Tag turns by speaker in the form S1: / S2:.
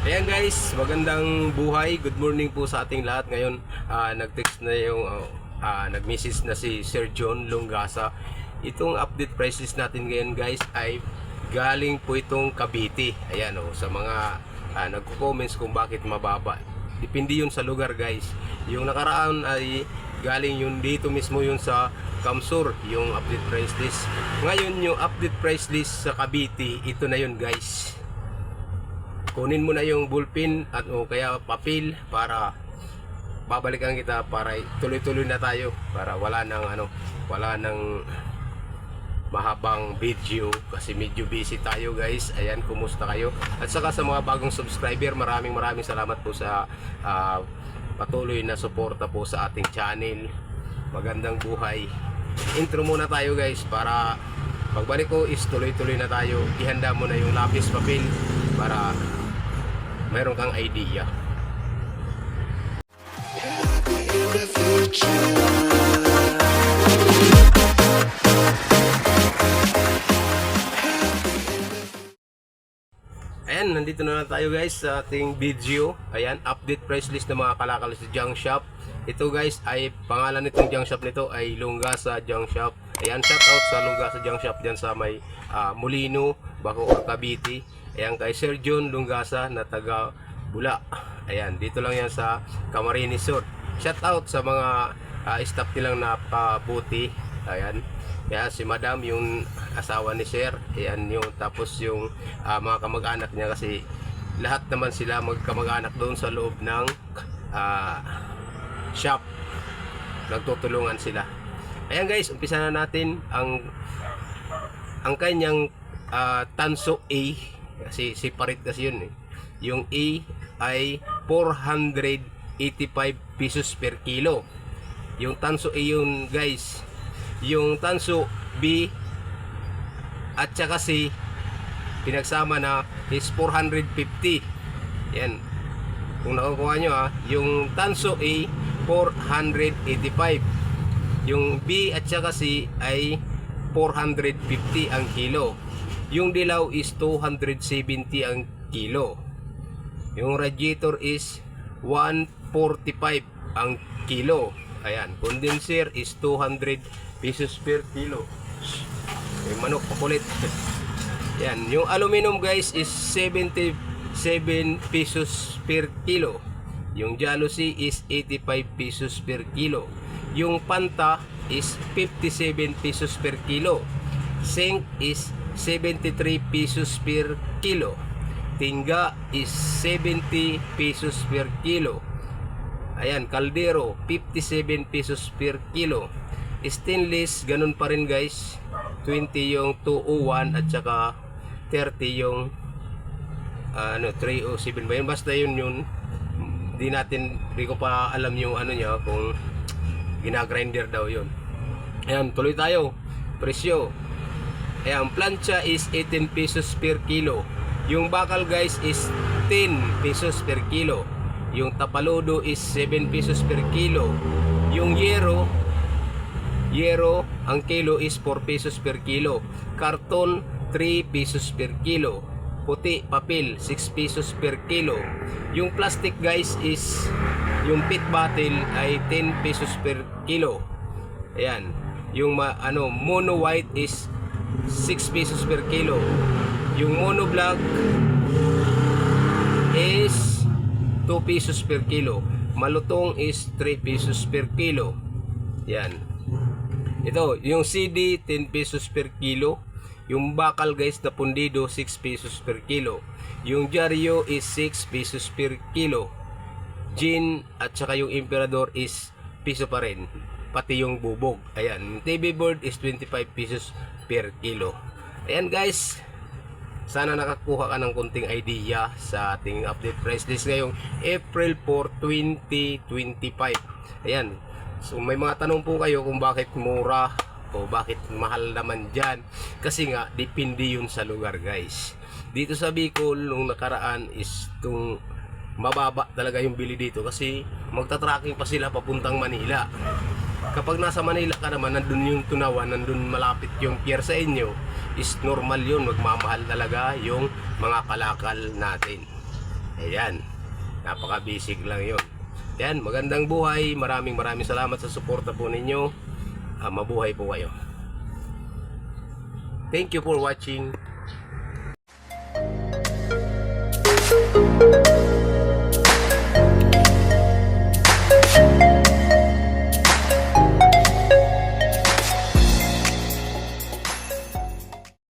S1: Ayan guys, magandang buhay. Good morning po sa ating lahat. Ngayon, nag-text na yung nag-message na si Sir John Longasa. Itong update price list natin ngayon guys ay galing po itong Cavite. Ayan sa mga nagko-comments kung bakit mababa. Depende yun sa lugar guys. Yung nakaraan ay galing yun dito mismo yun sa Kamsur, yung update price list. Ngayon yung update price list sa Cavite, ito na yun guys. Kunin mo na yung ballpen at o kaya papel para babalikan kita para tuloy-tuloy na tayo para wala nang mahabang video kasi medyo busy tayo guys. Ayan, kumusta kayo? At saka sa mga bagong subscriber, maraming salamat po sa patuloy na suporta po sa ating channel. Magandang buhay. Intro muna tayo guys para pagbalik ko is tuloy-tuloy na tayo. Ihanda mo na yung lapis papel para mayroon kang idea. Ayan, nandito na tayo guys sa ating video. Ayan, update price list ng mga kalakal sa junk shop. Ito guys ay pangalan nitong junk shop nito ay Longasa Junk Shop. Ayan, shout out sa Longasa Junk Shop dyan sa may Molino, Bacoor, Cavite. Ayan, kay Sir John Longasa na taga Bula. Ayan, dito lang yan sa Camarines Sur. Shout out sa mga staff nilang napabuti. Ayan, kaya si Madam yung asawa ni Sir. Ayan, yung tapos yung mga kamag-anak niya kasi lahat naman sila magkamag-anak doon sa loob ng shop. Nagtutulungan sila. Ayan guys, umpisa na natin ang kanyang Tanso A. Kasi separate kasi yun eh. Yung A ay 485 pesos per kilo. Yung Tanso A yun guys. Yung Tanso B at saka C pinagsama na is 450. Yan. Kung nakukuha nyo yung Tanso A 485. Yung B at saka C ay 450 ang kilo. Yung dilaw is 270 ang kilo. Yung radiator is 145 ang kilo. Ayan, condenser is 200 pesos per kilo. Yung manok pakulit. Yan, yung aluminum guys is 77 pesos per kilo. Yung jealousy is 85 pesos per kilo. Yung panta is 57 pesos per kilo. Zinc is 73 pesos per kilo. Tingga is 70 pesos per kilo. Ayan, kaldero 57 pesos per kilo. Stainless ganun pa rin guys. 20 yung 201 at saka 30 yung 307 ba yun? Basta yun. Di ko pa alam yung niya kung ginagrinder daw yun. Ayan, tuloy tayo. Presyo. Ayan, plancha is 18 pesos per kilo. Yung bakal guys is 10 pesos per kilo. Yung tapalodo is 7 pesos per kilo. Yung yero ang kilo is 4 pesos per kilo. Karton 3 pesos per kilo. Puti, papel 6 pesos per kilo. Yung plastic guys is yung pit bottle ay 10 pesos per kilo. Ayan. Yung mono white is 6 pesos per kilo. Yung mono black is 2 pesos per kilo. Malutong is 3 pesos per kilo. Yan. Ito, yung CD 10 pesos per kilo. Yung bakal guys na pundido 6 pesos per kilo. Yung Jario is 6 pesos per kilo. Gin at saka yung Emperador is piso pa rin. Pati yung bubog. Ayan, TV board is 25 pesos per kilo. Ayan guys, sana nakakuha ka ng kunting idea sa ating update price list ngayong April 4, 2025. Ayan, so may mga tanong po kayo kung bakit mura o bakit mahal naman dyan. Kasi nga, depende yun sa lugar guys. Dito sa Bicol, nung nakaraan is itong mababa talaga yung bili dito kasi magta-tracking pa sila papuntang Manila. Kapag nasa Manila ka naman, nandun yung Tunawan, nandun malapit yung pier sa inyo, is normal yun, magmamahal talaga yung mga kalakal natin. Ayan. Napaka-basic lang yun. Yan, magandang buhay. Maraming salamat sa suporta po ninyo. Mabuhay po kayo. Thank you for watching.